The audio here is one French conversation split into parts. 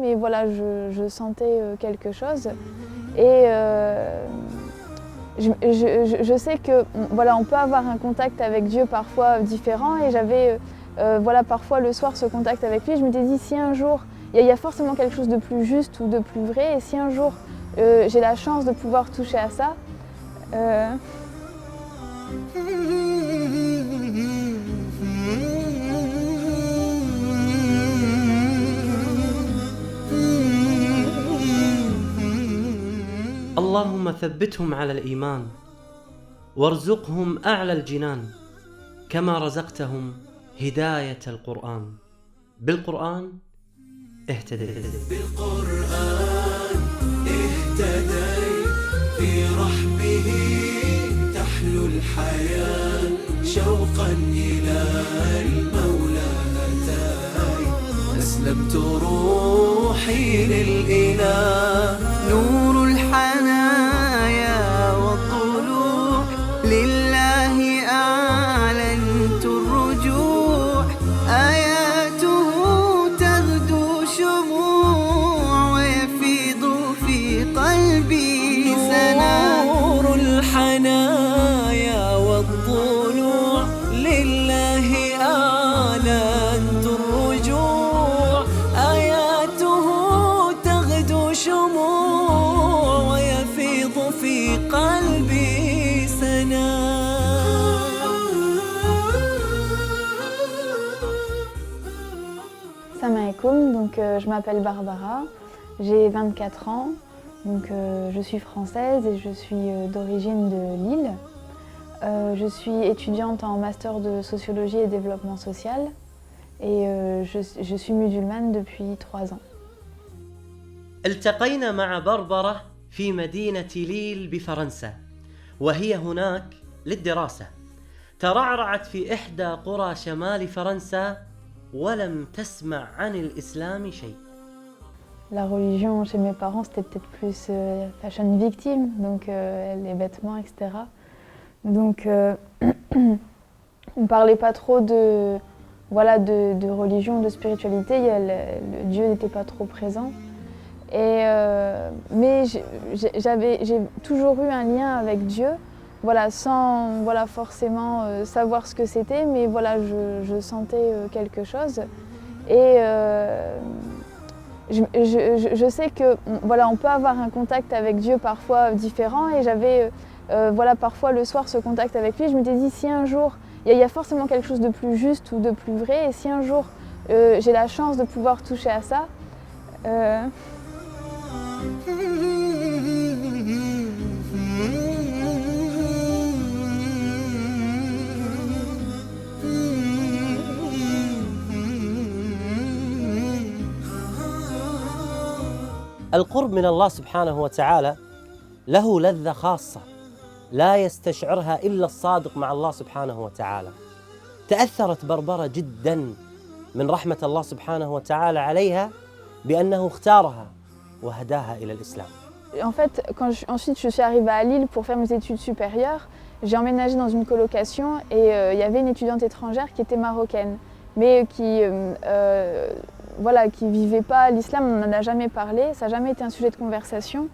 mais voilà, je sentais quelque chose. Et je sais que voilà, on peut avoir un contact avec Dieu parfois différent, et j'avais voilà, parfois le soir ce contact avec lui. Je m'étais dit, si un jour, il y a forcément quelque chose de plus juste ou de plus vrai, et si un jour j'ai la chance de pouvoir toucher à ça, اللهم ثبتهم على الإيمان وارزقهم أعلى الجنان كما رزقتهم هداية القرآن. بالقرآن اهتديت. بالقرآن اهتديت، في رحمه تحلو الحياة، شوقا إلى المولى أتاي، أسلمت روحي للإله، نور الحنايا والطلوع لله أعلنت الرجوع، آياته تغدو شموع ويفيض في قلبي سنا، نور الحنايا والطلوع لله أعلنت الرجوع، آياته تغدو شموع ويفيض في قلبي سنا. Salam alaikum, donc je m'appelle Barbara, j'ai 24 ans, donc je suis française et je suis d'origine de Lille. Je suis étudiante en master de sociologie et développement social, et je suis musulmane depuis 3 ans. التقينا مع بربرة في مدينة ليل بفرنسا، وهي هناك للدراسة. ترعرعت في إحدى قرى شمال فرنسا ولم تسمع عن الإسلام شيء. La religion chez mes parents, c'était peut-être plus fashion victime, donc les vêtements, etc. Donc on ne parlait pas trop de, voilà, de religion, de spiritualité, le Dieu n'était pas trop présent. Et, mais j'ai toujours eu un lien avec Dieu, voilà, sans voilà, forcément savoir ce que c'était, mais voilà, je sentais quelque chose. Et je sais que voilà, on peut avoir un contact avec Dieu parfois différent, et j'avais voilà, parfois le soir ce contact avec lui. Je m'étais dit, si un jour, il y a forcément quelque chose de plus juste ou de plus vrai, et si un jour j'ai la chance de pouvoir toucher à ça, القرب من الله سبحانه وتعالى له لذة خاصة لا يستشعرها إلا الصادق مع الله سبحانه وتعالى. تأثرت بربرة جدا من رحمة الله سبحانه وتعالى عليها بأنه اختارها وهداها إلى الإسلام. En fait, ensuite je suis arrivée à Lille pour faire mes études supérieures, j'ai emménagé dans une colocation, et il y avait une étudiante étrangère qui était marocaine, mais qui voilà, qui vivait pas l'islam, on n'en a jamais parlé, ça n'a jamais été un sujet de conversation.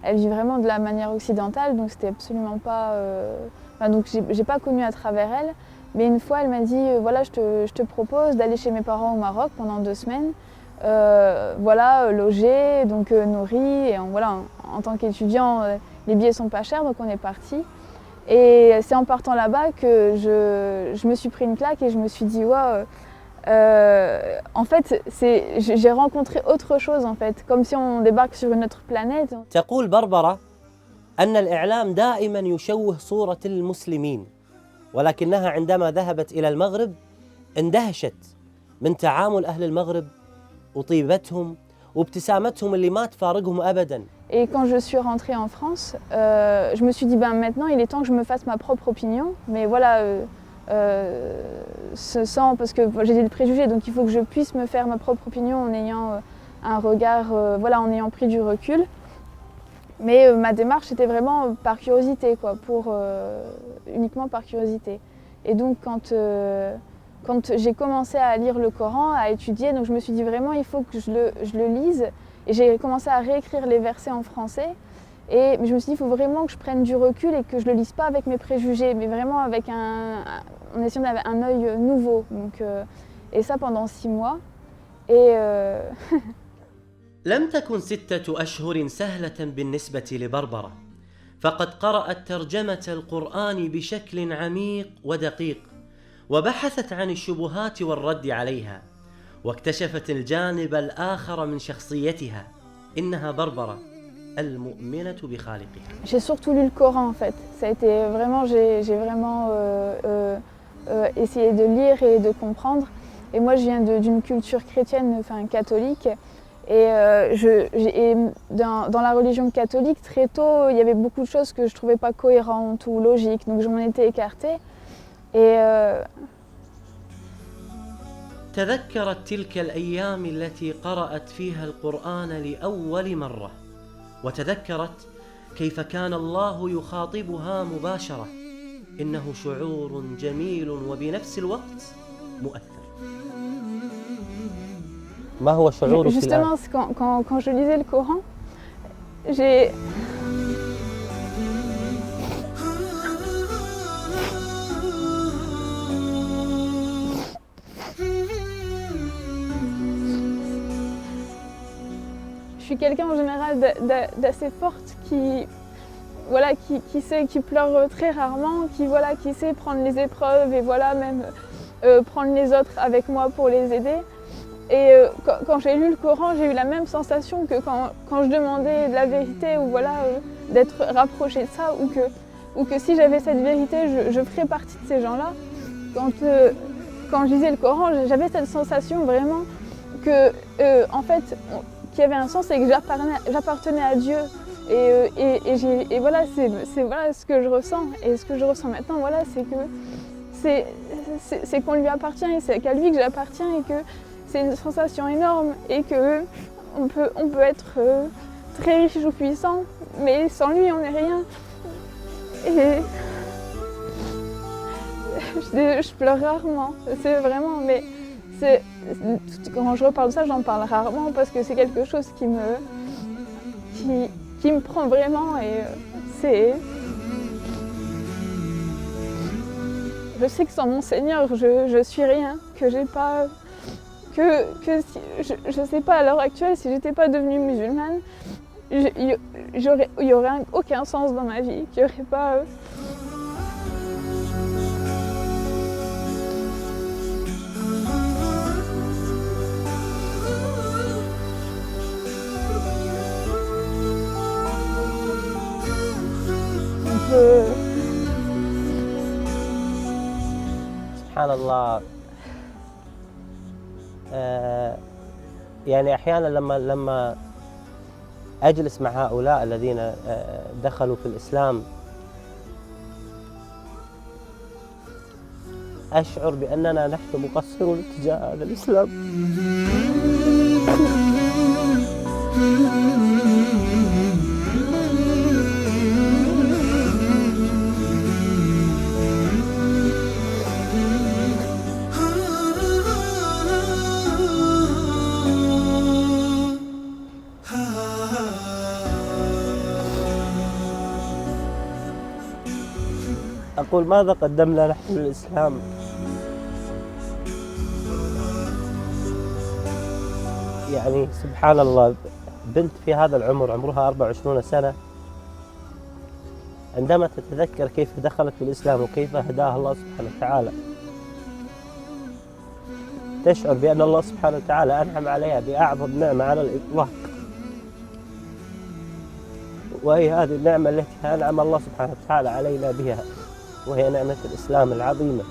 Elle vit vraiment de la manière occidentale, donc c'était absolument pas... donc j'ai pas connu à travers elle, mais une fois elle m'a dit voilà, je te propose d'aller chez mes parents au Maroc pendant 2 semaines, voilà, logé, donc nourri, et voilà, en tant qu'étudiant, les billets sont pas chers, donc on est parti. Et c'est en partant là-bas que je me suis pris une claque, et je me suis dit wow, en fait, j'ai rencontré autre chose, en fait, comme si on débarque sur une autre planète. تقول بربرة أن الإعلام دائما يشوه صورة المسلمين، ولكنها عندما ذهبت إلى المغرب اندهشت من تعامل أهل المغرب وطيبتهم وابتسامتهم اللي ما تفارقهم أبداً. Et quand je suis rentrée en France, je me suis dit maintenant il est temps que je me fasse ma propre opinion, mais voilà, parce que j'ai des préjugés, donc il faut que je puisse me faire ma propre opinion en ayant un regard, voilà, en ayant pris du recul. Mais ma démarche était vraiment par curiosité, quoi, uniquement par curiosité. Et donc quand quand j'ai commencé à lire le Coran, à étudier, donc je me suis dit vraiment il faut que je le lise. Et j'ai commencé à réécrire les versets en français. Et je me suis dit il faut vraiment que je prenne du recul et que je le lise pas avec mes préjugés, mais vraiment avec en essayant d'avoir un œil nouveau. Donc, et ça pendant 6 mois. Et لم تكن 6 أشهر سهلة بالنسبة لبربرة، فقد قرأت ترجمة القرآن بشكل عميق ودقيق، وبحثت عن الشبهات والرد عليها، واكتشفت الجانب الآخر من شخصيتها. إنها بربرة المؤمنة بخالقها. J'ai surtout lu le Coran en fait. Ça a été vraiment, j'ai vraiment essayé de lire et de comprendre. Et moi, je viens d'une culture chrétienne, enfin catholique. Et, dans la religion catholique, très tôt, il y avait beaucoup de choses que je ne trouvais pas cohérentes ou logiques. Donc je m'en étais écartée. Et تذكرت تلك الأيام التي قرأت فيها القرآن لأول مرة، وتذكرت كيف كان الله يخاطبها مباشرة. إنه شعور جميل وبنفس الوقت مؤثر. ما هو شعورك الآن؟ Justement, quand je lisais le Coran, j'ai... Je suis quelqu'un en général d'assez forte qui pleure très rarement, qui sait prendre les épreuves et même prendre les autres avec moi pour les aider. Et quand j'ai lu le Coran, j'ai eu la même sensation que quand je demandais de la vérité ou d'être rapprochée de ça ou que si j'avais cette vérité, je ferais partie de ces gens-là. Quand je lisais le Coran, j'avais cette sensation vraiment que en fait, qu'il y avait un sens et que j'appartenais à Dieu. Et voilà, c'est voilà ce que je ressens. Et ce que je ressens maintenant, voilà, c'est que c'est qu'on lui appartient et c'est qu'à lui que j'appartiens et que c'est une sensation énorme et que on peut être très riche ou puissant, mais sans lui on n'est rien. Et je pleure rarement, c'est vraiment, mais quand je reparle de ça, j'en parle rarement parce que c'est quelque chose qui me prend vraiment et c'est... Je sais que sans mon Seigneur, je suis rien, que j'ai pas... Que si, je sais pas, à l'heure actuelle, si j'étais pas devenue musulmane, il y aurait aucun sens dans ma vie, qu'il y aurait pas... سبحان الله. يعني أحيانا لما أجلس مع هؤلاء الذين دخلوا في الإسلام أشعر بأننا نحن مقصرون تجاه هذا الإسلام. أقول ماذا قدمنا نحن للإسلام؟ يعني سبحان الله، بنت في هذا العمر عمرها 24 سنة عندما تتذكر كيف دخلت في الإسلام وكيف هداها الله سبحانه وتعالى تشعر بأن الله سبحانه وتعالى أنعم عليها بأعظم نعمة على الإطلاق، وهي هذه النعمة التي أنعم الله سبحانه وتعالى علينا بها، وهي نعمة الإسلام العظيمة.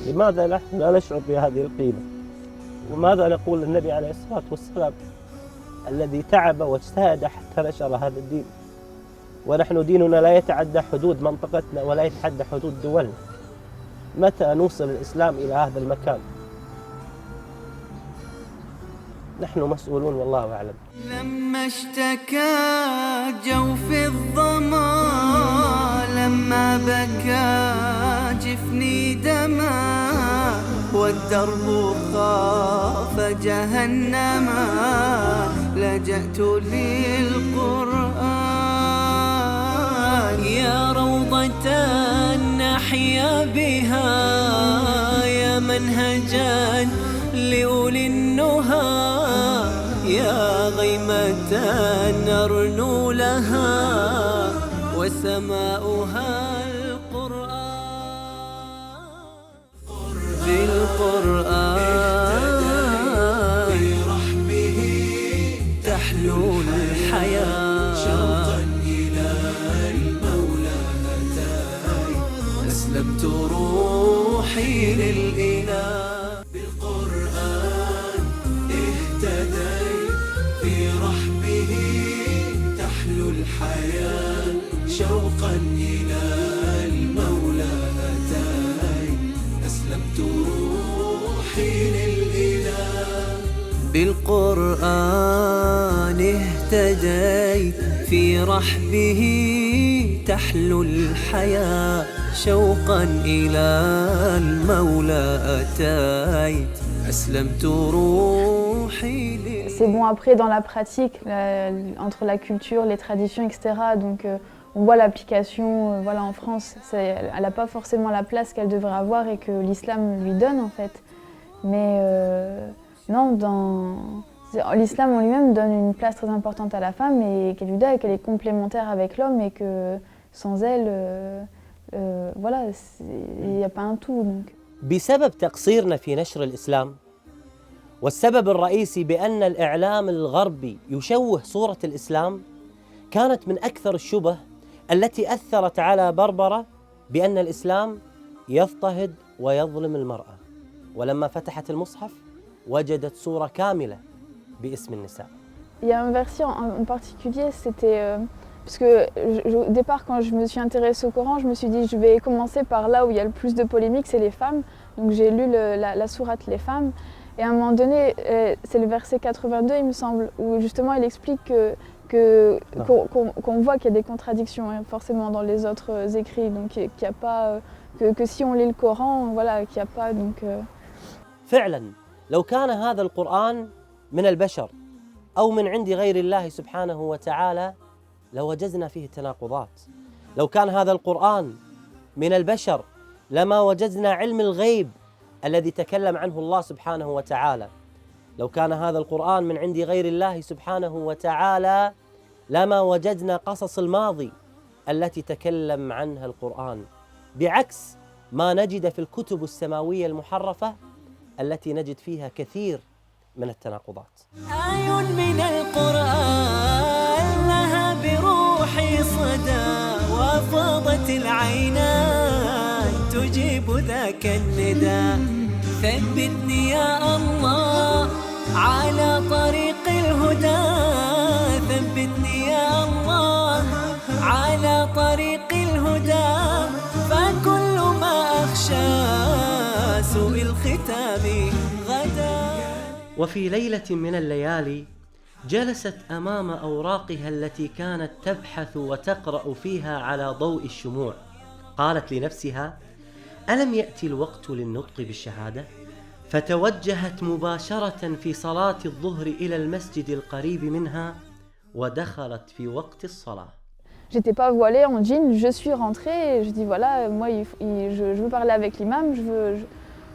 لماذا نحن لا نشعر بهذه القيمة؟ وماذا نقول للنبي عليه الصلاة والسلام الذي تعب واجتهد حتى نشر هذا الدين، ونحن ديننا لا يتعدى حدود منطقتنا ولا يتعدى حدود دولنا؟ متى نوصل الإسلام إلى هذا المكان؟ نحن مسؤولون والله أعلم. لما اشتكى جوف الظما، لما بكى جفني دم، والدرب خاف جهنما لجأت للقرآن يا روضة نحيا بها يا منهجا لأولي النهى يا غيمة نرنو لها وسماؤها القرآن بالقرآن برحمه تحلو الحياة شوقا إلى المولى أتاي أسلمت روحي للإله بالقرآن اهتديت في رحمه تحلو الحياة شوقا إلى المولى أتاي أسلمت روحي للإله بالقرآن اهتديت في رحبه تحلو الحياة شوقا إلى المولى أتيت أسلمت روحي لله. C'est bon après dans la pratique, entre la culture, les traditions, etc. Donc on voit l'application voilà, en France, elle n'a pas forcément la place qu'elle devrait avoir et que l'islam lui donne en fait. Mais non, l'islam en lui-même donne une place très importante à la femme et qu'elle lui donne et qu'elle est complémentaire avec l'homme et que sans elle, voilà, il n'y a pas un tout. Donc. بسبب تقصيرنا في نشر الإسلام والسبب الرئيسي بأن الإعلام الغربي يشوه صورة الإسلام كانت من أكثر الشبه التي أثرت على بربرة بأن الإسلام يضطهد ويظلم المرأة ولما فتحت المصحف وجدت صورة كاملة باسم النساء. Il y a un verset en particulier, c'était parce que au départ quand je me suis intéressée au Coran, je me suis dit je vais commencer par là où il y a le plus de polémiques, c'est les femmes. Donc j'ai lu la sourate les femmes et à un moment donné, c'est le verset 82 il me semble, où justement il explique qu'on voit qu'il y a des contradictions hein, forcément dans les autres écrits, donc qu'il y a pas que si on lit le Coran, voilà, qu'il n'y a pas donc. فعلا لو كان هذا القرآن من البشر أو من عند غير الله سبحانه وتعالى لوجدنا فيه تناقضات. لو كان هذا القرآن من البشر لما وجدنا علم الغيب الذي تكلم عنه الله سبحانه وتعالى. لو كان هذا القرآن من عند غير الله سبحانه وتعالى لما وجدنا قصص الماضي التي تكلم عنها القرآن، بعكس ما نجد في الكتب السماوية المحرفة التي نجد فيها كثير من التناقضات. آي من القرآن لها بروحي صدى وفاضت العينان تجيب ذاك النداء ثبتني يا الله على طريق الهدى ثبتني يا الله على طريق الهدى فكل ما أخشى سوء الختام غدا. وفي ليلة من الليالي جلست أمام أوراقها التي كانت تبحث وتقرأ فيها على ضوء الشموع، قالت لنفسها: ألم يأتي الوقت للنطق بالشهادة؟ فتوجهت مباشرة في صلاة الظهر إلى المسجد القريب منها ودخلت في وقت الصلاة. J'étais pas voilée en jean, je suis rentrée et je dis voilà, moi je veux parler avec l'imam, je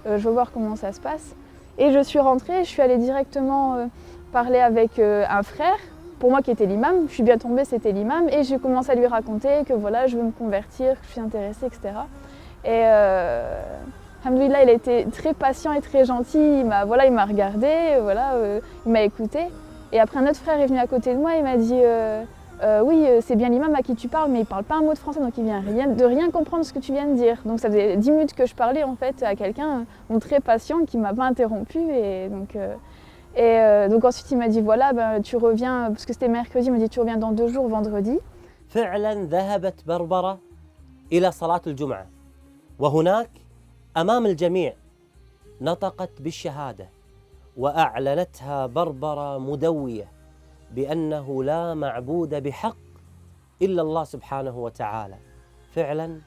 veux voir comment ça se passe. Et je suis rentrée, je suis allée directement parler avec un frère, pour moi qui était l'imam, je suis bien tombée, c'était l'imam, et j'ai commencé à lui raconter que voilà, je veux me convertir, que je suis intéressée, etc. Et alhamdoulilah, il a été très patient et très gentil, il m'a regardé, il m'a écouté. Et après un autre frère est venu à côté de moi, il m'a dit oui, c'est bien l'imam à qui tu parles, mais il ne parle pas un mot de français, donc il vient de rien comprendre ce que tu viens de dire. Donc ça faisait 10 minutes que je parlais en fait à quelqu'un très patient qui ne m'a pas interrompu. Et donc ensuite il m'a dit voilà, tu reviens, parce que c'était mercredi, il m'a dit tu reviens dans 2 jours, vendredi. فعلا ذهبت بربرة إلى صلاة الجمعة وهناك أمام الجميع نطقت بالشهادة وأعلنتها بربرة مدوية بأنه لا معبود بحق إلا الله سبحانه وتعالى. فعلا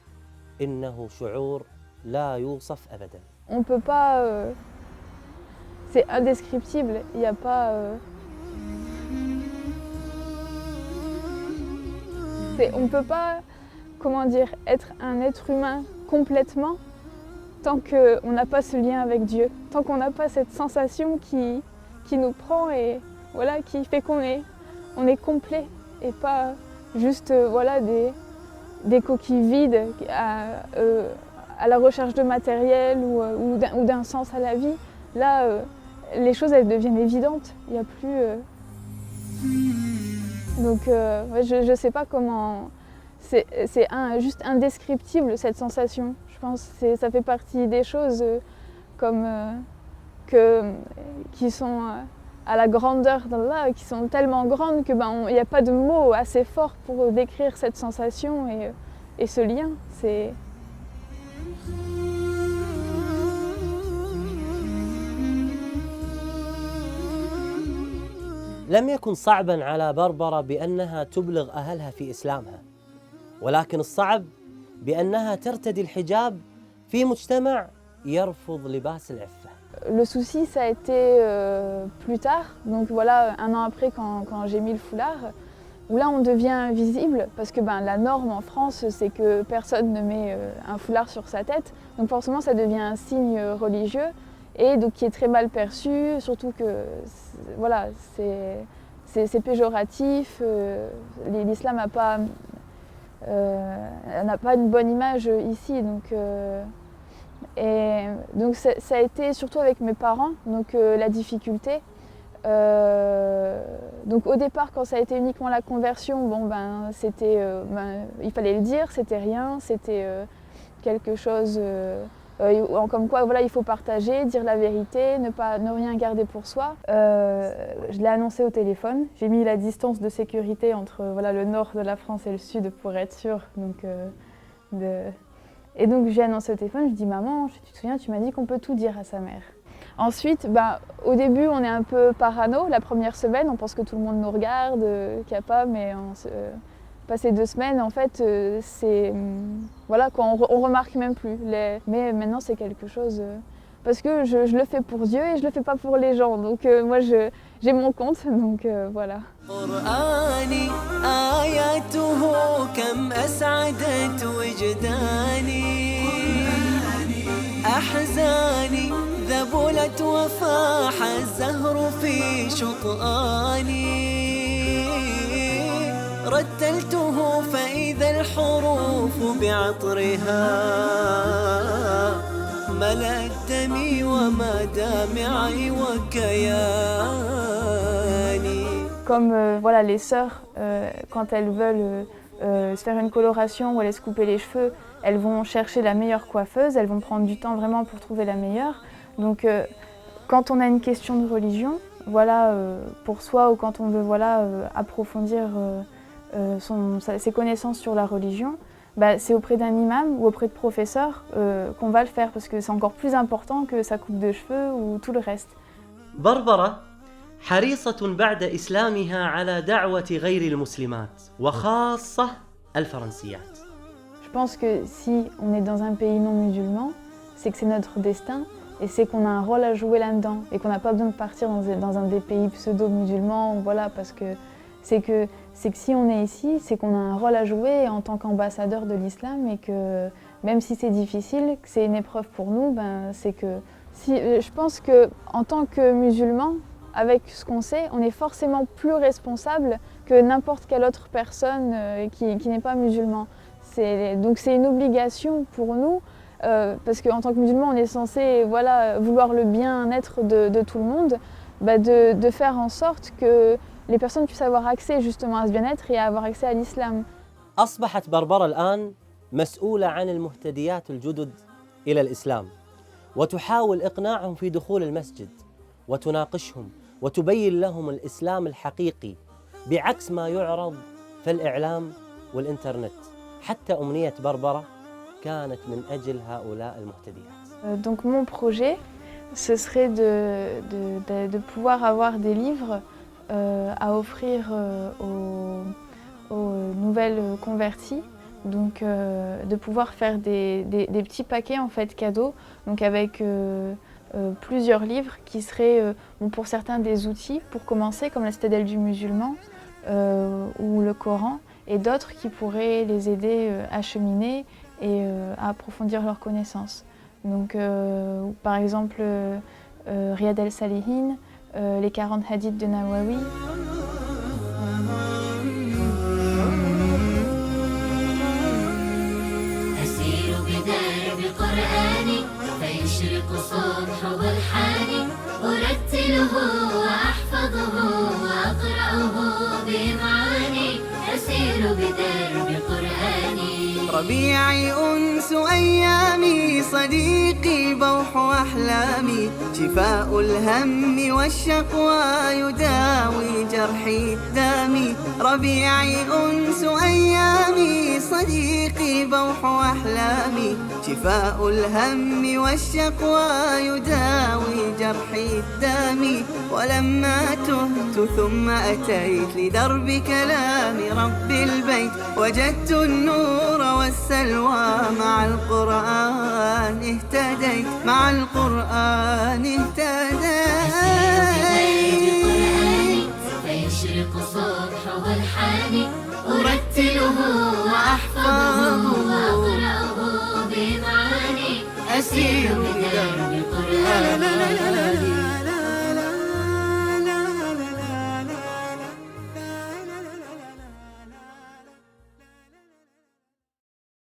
إنه شعور لا يوصف أبدا. on peut pas... c'est indescriptible, il n'y a pas... on ne peut pas, comment dire, être un être humain complètement tant qu'on n'a pas ce lien avec Dieu, tant qu'on n'a pas cette sensation qui nous prend et voilà, qui fait qu'on est complet et pas juste voilà, des coquilles vides à la recherche de matériel ou d'un sens à la vie. Là, les choses elles deviennent évidentes, il n'y a plus... Donc ouais, je ne sais pas comment... C'est juste indescriptible cette sensation. Je pense que ça fait partie des choses qui sont à la grandeur d'Allah, qui sont tellement grandes qu'il n'y a pas de mots assez forts pour décrire cette sensation et ce lien. لم يكن صعبا على بربرة بأنها تبلغ أهلها في إسلامها، ولكن الصعب بأنها ترتدي الحجاب في مجتمع يرفض لباس العفة. Le souci, ça a été plus tard, donc voilà, un an après quand j'ai mis le foulard, où là on devient visible, parce que la norme en France, c'est que personne ne met un foulard sur sa tête, donc forcément ça devient un signe religieux, et donc qui est très mal perçu, surtout que voilà, c'est péjoratif, l'islam n'a pas une bonne image ici, donc ça a été surtout avec mes parents, donc la difficulté. Donc au départ, quand ça a été uniquement la conversion, c'était, il fallait le dire, c'était rien, c'était quelque chose comme quoi voilà, il faut partager, dire la vérité, ne rien garder pour soi. Je l'ai annoncé au téléphone, j'ai mis la distance de sécurité entre voilà, le nord de la France et le sud pour être sûre. Et donc j'ai annoncé au téléphone, je dis maman, tu te souviens, tu m'as dit qu'on peut tout dire à sa mère. Ensuite, au début on est un peu parano, la première semaine on pense que tout le monde nous regarde, qu'il n'y a pas, mais passé 2 semaines en fait voilà quoi, on remarque même plus. Mais maintenant c'est quelque chose, parce que je le fais pour Dieu et je le fais pas pour les gens, donc moi j'ai mon compte, donc voilà. أحزاني ذبلت وفاح الزهر في شطآني رتلته فإذا الحروف بعطرها ملأت دمي ومدامعي وكياني. Comme voilà, les sœurs, quand elles veulent se faire une coloration ou aller se couper les cheveux, elles vont chercher la meilleure coiffeuse, elles vont prendre du temps vraiment pour trouver la meilleure. Donc quand on a une question de religion, voilà, pour soi, ou quand on veut voilà, approfondir ses connaissances sur la religion, c'est auprès d'un imam ou auprès de professeurs qu'on va le faire, parce que c'est encore plus important que sa coupe de cheveux ou tout le reste. بربرة حريصة بعد إسلامها على دعوة غير المسلمات وخاصة الفرنسيات. Je pense que si on est dans un pays non musulman, c'est que c'est notre destin et c'est qu'on a un rôle à jouer là-dedans et qu'on n'a pas besoin de partir dans un des pays pseudo-musulmans, voilà, parce que c'est que si on est ici, c'est qu'on a un rôle à jouer en tant qu'ambassadeur de l'islam, et que même si c'est difficile, que c'est une épreuve pour nous, c'est que je pense qu'en tant que musulman, avec ce qu'on sait, on est forcément plus responsable que n'importe quelle autre personne qui n'est pas musulman. Donc c'est une obligation pour nous, parce qu'en tant que musulman, on est censé voilà, vouloir le bien-être de tout le monde, de faire en sorte que les personnes puissent avoir accès justement à ce bien-être et à avoir accès à l'islam. أصبحت بربرة الآن مسؤولة عن المهتديات الجدد إلى الإسلام، وتحاول إقناعهم في دخول المسجد، وتناقشهم وتبين لهم الإسلام الحقيقي بعكس ما يعرض في الإعلام والإنترنت. حتى أمنية بربرة كانت من أجل هؤلاء المهتديات. Donc mon projet, ce serait de pouvoir avoir des livres à offrir aux nouvelles converties, Donc de pouvoir faire des petits paquets en fait cadeaux, donc avec plusieurs livres qui seraient pour certains des outils pour commencer, comme la Citadelle du musulman ou le Coran, et d'autres qui pourraient les aider à cheminer et à approfondir leurs connaissances. Donc par exemple Riyad al-Salihin, les 40 hadiths de Nawawi. فيشرق صبحه الحاني أرتله وأحفظه وأقرأه بإمعاني أسير بدرب قرآني ربيعي أنس أيامي صديقي بوح أحلامي شفاء الهم والشقوى يداوي جرحي الدامي ربيعي أنس أيامي صديقي بوح أحلامي شفاء الهم والشقوى يداوي جرحي الدامي ولما تهت ثم أتيت لدرب كلام رب البيت وجدت النور والسلوى مع القرآن اهتديت مع القرآن اهتديت فيشرق صبحه الحاني أرتله وأحفظه وأقرأه بمعاني أسير بدرب قرآني